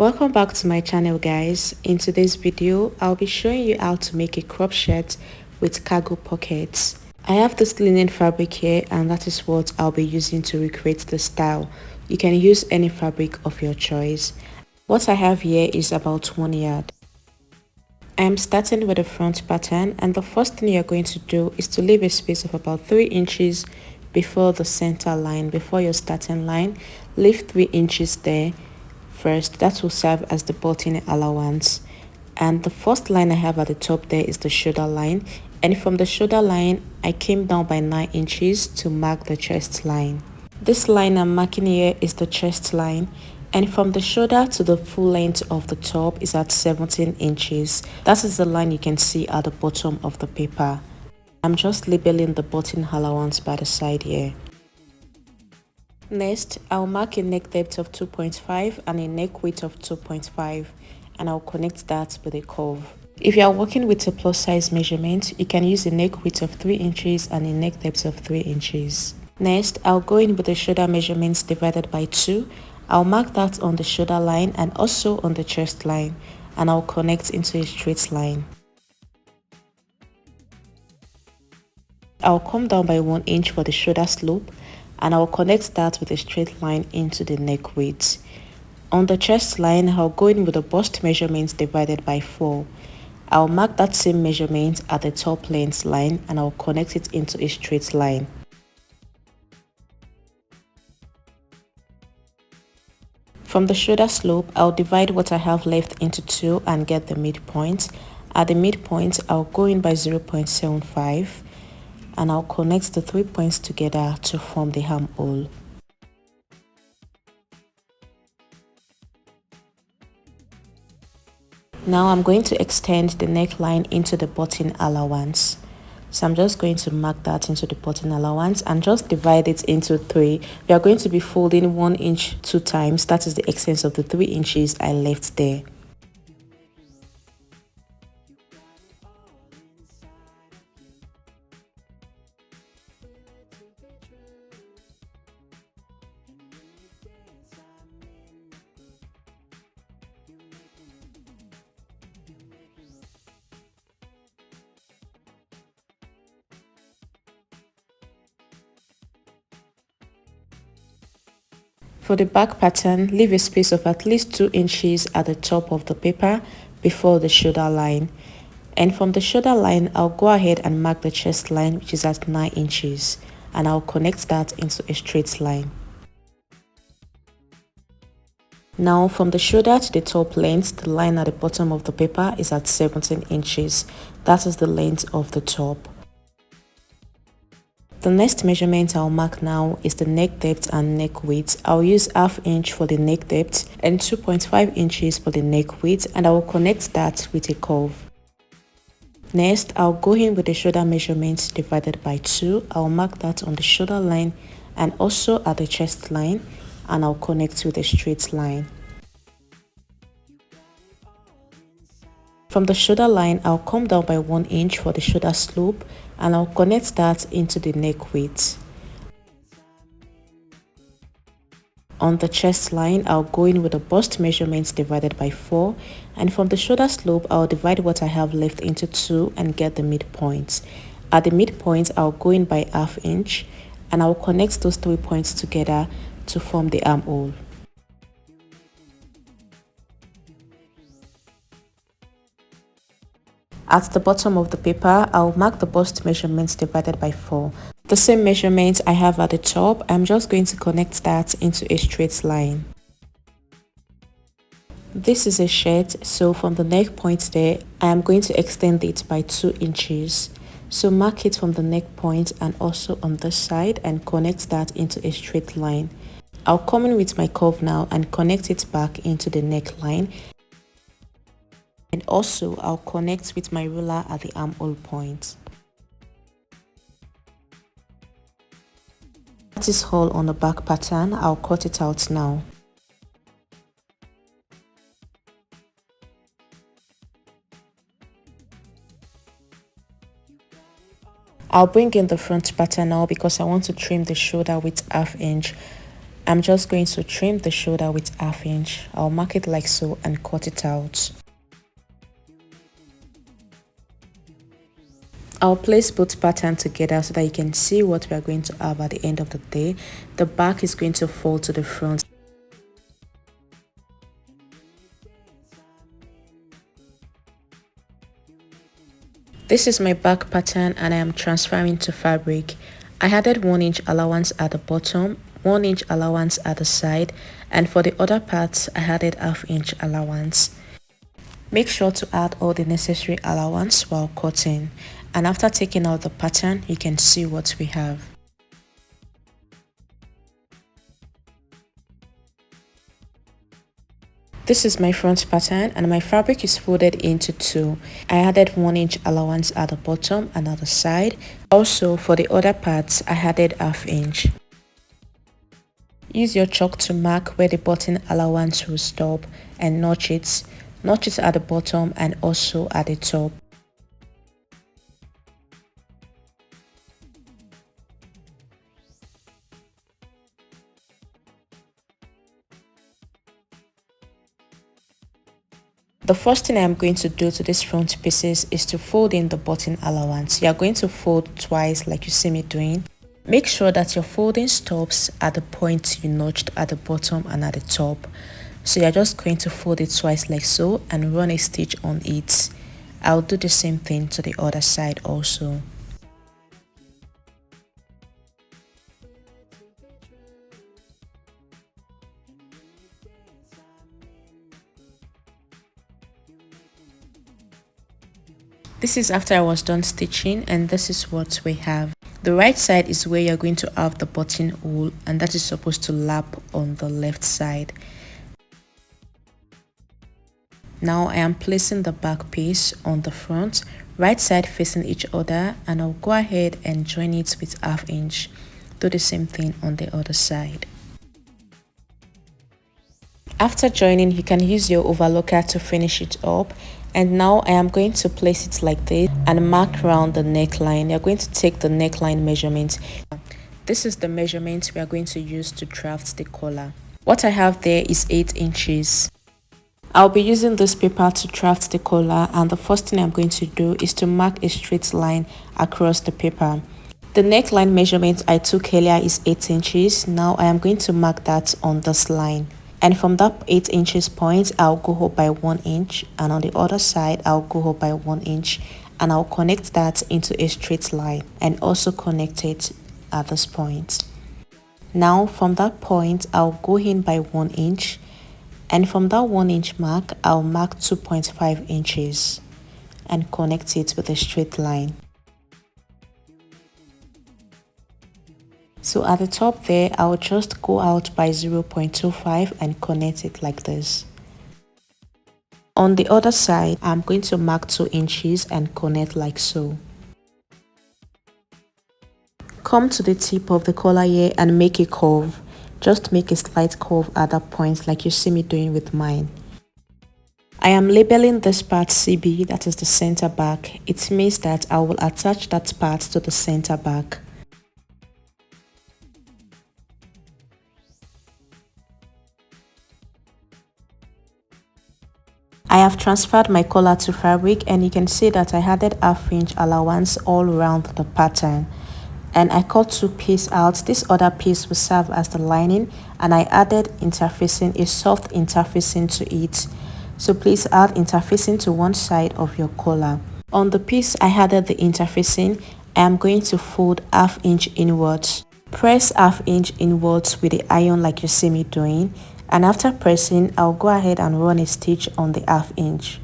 Welcome back to my channel, guys. In today's video I'll be showing you how to make a crop shirt with cargo pockets. I have this linen fabric here and that is what I'll be using to recreate the style. You can use any fabric of your choice. What I have here is about 1 yard. I am starting with the front pattern, and the first thing you're going to do is to leave a space of about 3 inches before the center line, before your starting line. Leave 3 inches there first. That will serve as the button allowance. And the first line I have at the top there is the shoulder line, and from the shoulder line I came down by 9 inches to mark the chest line. This line I'm marking here is the chest line, and from the shoulder to the full length of the top is at 17 inches. That is the line you can see at the bottom of the paper. I'm just labeling the button allowance by the side here. Next, I'll mark a neck depth of 2.5 and a neck width of 2.5, and I'll connect that with a curve. If you are working with a plus size measurement, you can use a neck width of 3 inches and a neck depth of 3 inches. Next, I'll go in with the shoulder measurements divided by 2. I'll mark that on the shoulder line and also on the chest line, and I'll connect into a straight line. I'll come down by 1 inch for the shoulder slope, and I'll connect that with a straight line into the neck width. On the chest line, I'll go in with the bust measurements divided by 4. I'll mark that same measurement at the top length line, and I'll connect it into a straight line. From the shoulder slope, I'll divide what I have left into 2 and get the midpoint. At the midpoint, I'll go in by 0.75 and I'll connect the 3 points together to form the armhole. Now I'm going to extend the neckline into the button allowance. So I'm just going to mark that into the button allowance and just divide it into 3. We are going to be folding 1 inch 2 times. That is the extent of the 3 inches I left there. For the back pattern, leave a space of at least 2 inches at the top of the paper before the shoulder line. And from the shoulder line, I'll go ahead and mark the chest line, which is at 9 inches, and I'll connect that into a straight line. Now from the shoulder to the top length, the line at the bottom of the paper is at 17 inches. That is the length of the top. The next measurement I'll mark now is the neck depth and neck width. I'll use ½ inch for the neck depth and 2.5 inches for the neck width, and I will connect that with a curve. Next, I'll go in with the shoulder measurements divided by 2. I'll mark that on the shoulder line and also at the chest line, and I'll connect with a straight line. From the shoulder line, I'll come down by 1 inch for the shoulder slope, and I'll connect that into the neck width. On the chest line, I'll go in with the bust measurements divided by 4, and from the shoulder slope, I'll divide what I have left into 2 and get the midpoint. At the midpoint, I'll go in by ½ inch, and I'll connect those 3 points together to form the armhole. At the bottom of the paper, I'll mark the bust measurements divided by 4. The same measurement I have at the top, I'm just going to connect that into a straight line. This is a shirt, so from the neck point there, I am going to extend it by 2 inches. So mark it from the neck point and also on this side and connect that into a straight line. I'll come in with my curve now and connect it back into the neckline. And also, I'll connect with my ruler at the armhole point. That is all on the back pattern. I'll cut it out now. I'll bring in the front pattern now because I want to trim the shoulder with ½ inch. I'm just going to trim the shoulder with 1/2 inch. I'll mark it like so and cut it out. I'll place both patterns together so that you can see what we are going to have at the end of the day. The back is going to fold to the front. This is my back pattern and I am transferring to fabric. I added 1 inch allowance at the bottom, 1 inch allowance at the side, and for the other parts I added 1/2 inch allowance. Make sure to add all the necessary allowance while cutting, and after taking out the pattern you can see what we have. This is my front pattern and my fabric is folded into 2. I added 1 inch allowance at the bottom and at the side. Also for the other parts I added 1/2 inch. Use your chalk to mark where the button allowance will stop and notch it. Notch it at the bottom and also at the top. The first thing I am going to do to these front pieces is to fold in the button allowance. You are going to fold twice like you see me doing. Make sure that your folding stops at the point you notched at the bottom and at the top. So you're just going to fold it twice like so and run a stitch on it. I'll do the same thing to the other side also. This is after I was done stitching and this is what we have. The right side is where you're going to have the buttonhole and that is supposed to lap on the left side. Now I am placing the back piece on the front, right side facing each other, and I'll go ahead and join it with 1/2 inch. Do the same thing on the other side. After joining, you can use your overlocker to finish it up. And now I am going to place it like this and mark around the neckline. You're going to take the neckline measurement. This is the measurement we are going to use to draft the collar. What I have there is 8 inches. I'll be using this paper to draft the collar, and the first thing I'm going to do is to mark a straight line across the paper. The neckline measurement I took earlier is 8 inches. Now I am going to mark that on this line. And from that 8 inches point, I'll go up by 1 inch, and on the other side, I'll go up by 1 inch, and I'll connect that into a straight line and also connect it at this point. Now from that point, I'll go in by 1 inch, and from that 1 inch mark, I'll mark 2.5 inches and connect it with a straight line. So at the top there, I'll just go out by 0.25 and connect it like this. On the other side, I'm going to mark 2 inches and connect like so. Come to the tip of the collar here and make a curve. Just make a slight curve at that point like you see me doing with mine. I am labeling this part CB, that is the center back. It means that I will attach that part to the center back. I have transferred my collar to fabric, and you can see that I added 1/2 inch allowance all around the pattern. And I cut 2 pieces out. This other piece will serve as the lining, and I added interfacing, a soft interfacing to it. So please add interfacing to one side of your collar. On the piece I added the interfacing, I am going to fold 1/2 inch inwards. Press 1/2 inch inwards with the iron like you see me doing, and after pressing, I'll go ahead and run a stitch on the 1/2 inch.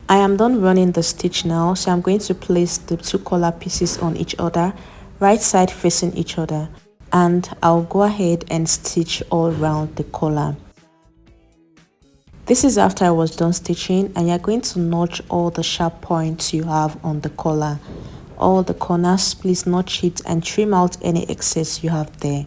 I am done running the stitch now, so I'm going to place the 2 collar pieces on each other, right side facing each other, and I'll go ahead and stitch all around the collar. This is after I was done stitching, and you're going to notch all the sharp points you have on the collar. All the corners, please notch it and trim out any excess you have there.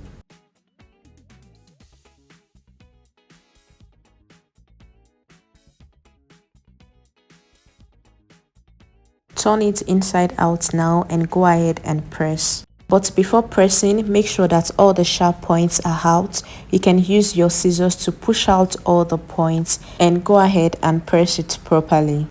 Turn it inside out now and go ahead and press. But before pressing, make sure that all the sharp points are out. You can use your scissors to push out all the points and go ahead and press it properly.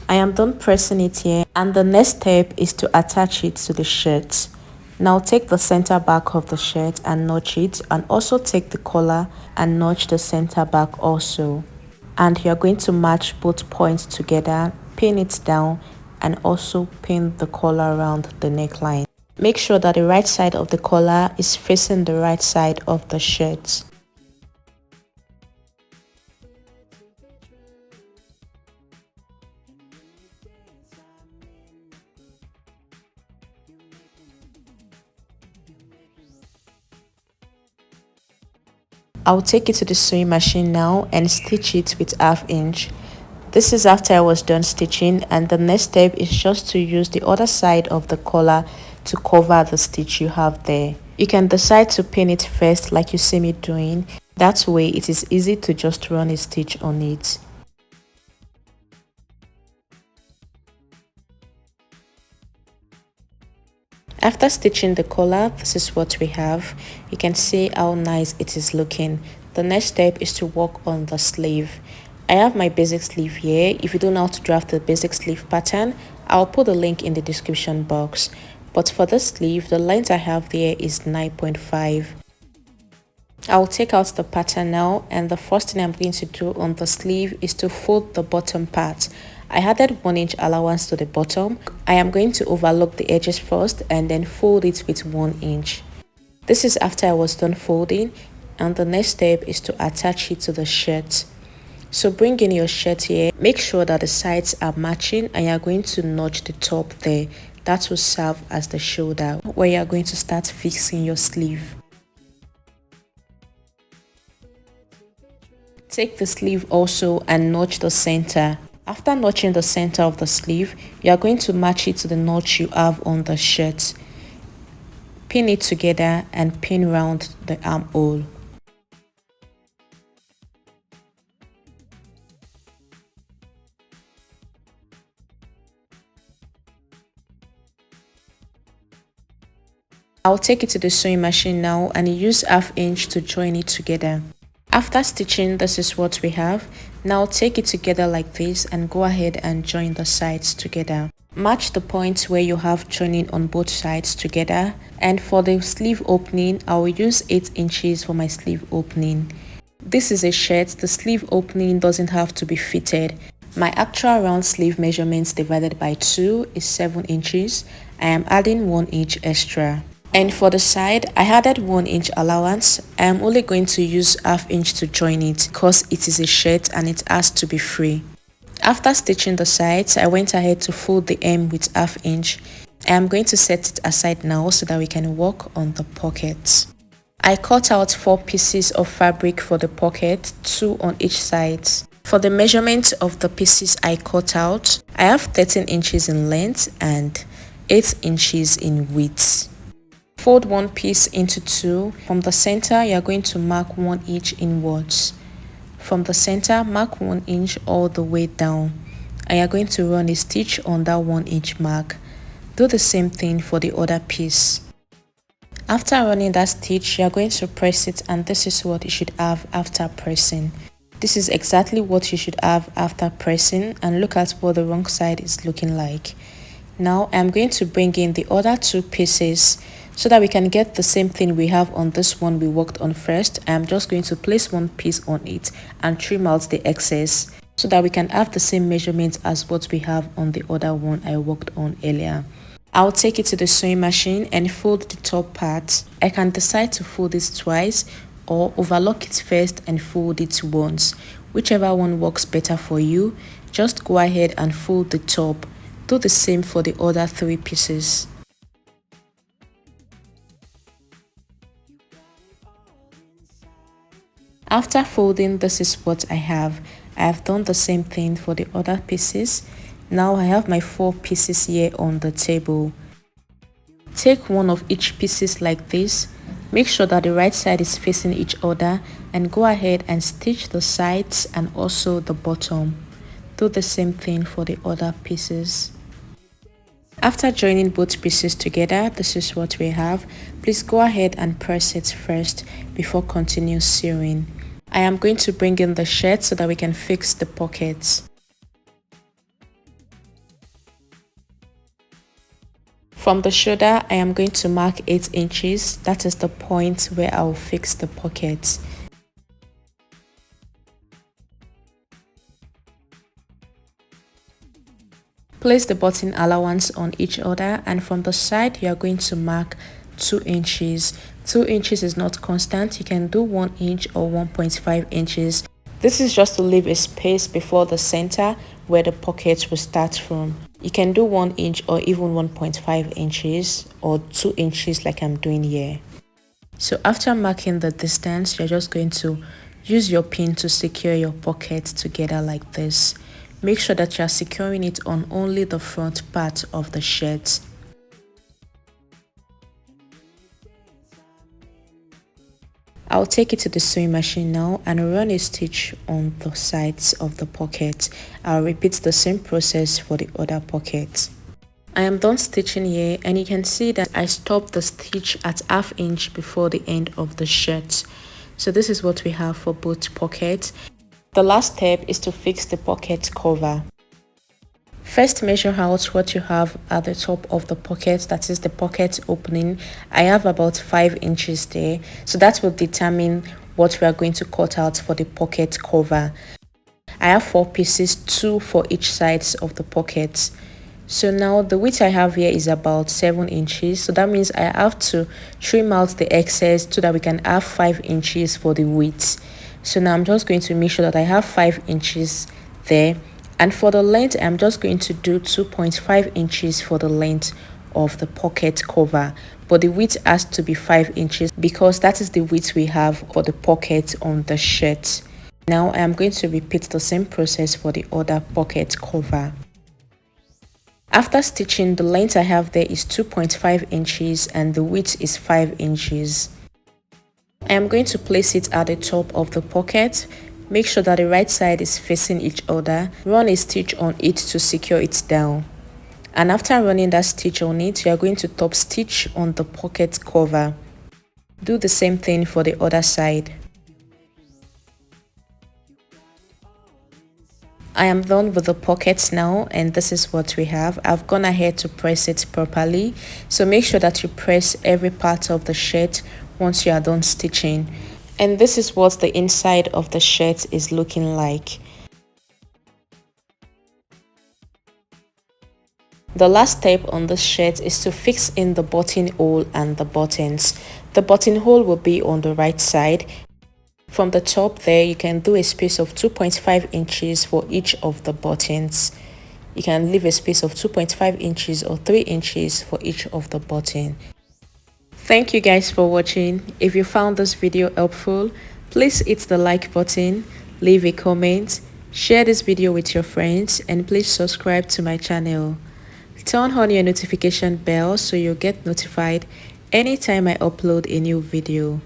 I am done pressing it here, and the next step is to attach it to the shirt. Now take the center back of the shirt and notch it, and also take the collar and notch the center back also. And you are going to match both points together, pin it down, and also pin the collar around the neckline. Make sure that the right side of the collar is facing the right side of the shirt. I'll take it to the sewing machine now and stitch it with 1/2 inch. This is after I was done stitching, and the next step is just to use the other side of the collar to cover the stitch you have there. You can decide to pin it first like you see me doing. That way it is easy to just run a stitch on it. After stitching the collar, this is what we have. You can see how nice it is looking. The next step is to work on the sleeve. I have my basic sleeve here. If you don't know how to draft the basic sleeve pattern, I'll put the link in the description box. But for the sleeve, the length I have there is 9.5. I'll take out the pattern now, and the first thing I'm going to do on the sleeve is to fold the bottom part. I added 1 inch allowance to the bottom. I am going to overlock the edges first and then fold it with 1 inch. This is after I was done folding, and the next step is to attach it to the shirt. So bring in your shirt here, make sure that the sides are matching, and you are going to notch the top there. That will serve as the shoulder where you are going to start fixing your sleeve. Take the sleeve also and notch the center. After notching the center of the sleeve, you are going to match it to the notch you have on the shirt. Pin it together and pin round the armhole. I'll take it to the sewing machine now and use 1/2 inch to join it together. After stitching, this is what we have. Now take it together like this and go ahead and join the sides together. Match the points where you have joining on both sides together. And for the sleeve opening, I will use 8 inches for my sleeve opening. This is a shirt. The sleeve opening doesn't have to be fitted. My actual round sleeve measurements divided by 2 is 7 inches. I am adding 1 inch extra. And for the side, I added 1 inch allowance. I am only going to use 1/2 inch to join it because it is a shirt and it has to be free. After stitching the sides, I went ahead to fold the hem with 1/2 inch. I am going to set it aside now so that we can work on the pockets. I cut out 4 pieces of fabric for the pocket, 2 on each side. For the measurement of the pieces I cut out, I have 13 inches in length and 8 inches in width. Fold one piece into 2. From the center, you are going to mark 1 inch inwards. From the center, mark 1 inch all the way down. And you are going to run a stitch on that 1 inch mark. Do the same thing for the other piece. After running that stitch, you are going to press it, and this is what you should have after pressing. This is exactly what you should have after pressing, and look at what the wrong side is looking like. Now I'm going to bring in the other 2 pieces so that we can get the same thing we have on this one we worked on first. I'm just going to place 1 piece on it and trim out the excess so that we can have the same measurements as what we have on the other one I worked on earlier. I'll take it to the sewing machine and fold the top part. I can decide to fold it twice or overlock it first and fold it once. Whichever one works better for you, just go ahead and fold the top. Do the same for the other 3 pieces. After folding, this is what I have. I have done the same thing for the other pieces. Now I have my 4 pieces here on the table. Take one of each pieces like this. Make sure that the right side is facing each other and go ahead and stitch the sides and also the bottom. Do the same thing for the other pieces. After joining both pieces together, this is what we have. Please go ahead and press it first before continue sewing. I am going to bring in the shirt so that we can fix the pockets. From the shoulder, I am going to mark 8 inches. That is the point where I will fix the pockets. Place the button allowance on each other, and from the side you are going to mark 2 inches. 2 inches is not constant. You can do 1 inch or 1.5 inches. This is just to leave a space before the center where the pocket will start from. You can do 1 inch or even 1.5 inches or 2 inches like I'm doing here. So after marking the distance, you're just going to use your pin to secure your pocket together like this. Make sure that you're securing it on only the front part of the shirt. I'll take it to the sewing machine now and run a stitch on the sides of the pocket. I'll repeat the same process for the other pocket. I am done stitching here, and you can see that I stopped the stitch at ½ inch before the end of the shirt. So this is what we have for both pockets. The last step is to fix the pocket cover. First, measure out what you have at the top of the pocket, that is the pocket opening. I have about 5 inches there, so that will determine what we are going to cut out for the pocket cover. I have 4 pieces, 2 for each sides of the pocket. So now the width I have here is about 7 inches, so that means I have to trim out the excess so that we can have 5 inches for the width. So now I'm just going to make sure that I have 5 inches there, and for the length I'm just going to do 2.5 inches for the length of the pocket cover, but the width has to be 5 inches because that is the width we have for the pocket on the shirt. Now I am going to repeat the same process for the other pocket cover. After stitching, the length I have there is 2.5 inches and the width is 5 inches. I am going to place it at the top of the pocket. Make sure that the right side is facing each other. Run a stitch on it to secure it down. And after running that stitch on it, you are going to top stitch on the pocket cover. Do the same thing for the other side. I am done with the pockets now, and this is what we have. I've gone ahead to press it properly, so make sure that you press every part of the shirt once you are done stitching. And this is what the inside of the shirt is looking like. The last step on this shirt is to fix in the buttonhole and the buttons. The buttonhole will be on the right side. From the top there, you can do a space of 2.5 inches for each of the buttons. You can leave a space of 2.5 inches or 3 inches for each of the button. Thank you guys for watching. If you found this video helpful, please hit the like button, leave a comment, share this video with your friends, and please subscribe to my channel. Turn on your notification bell so you'll get notified anytime I upload a new video.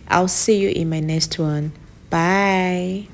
I'll see you in my next one. Bye.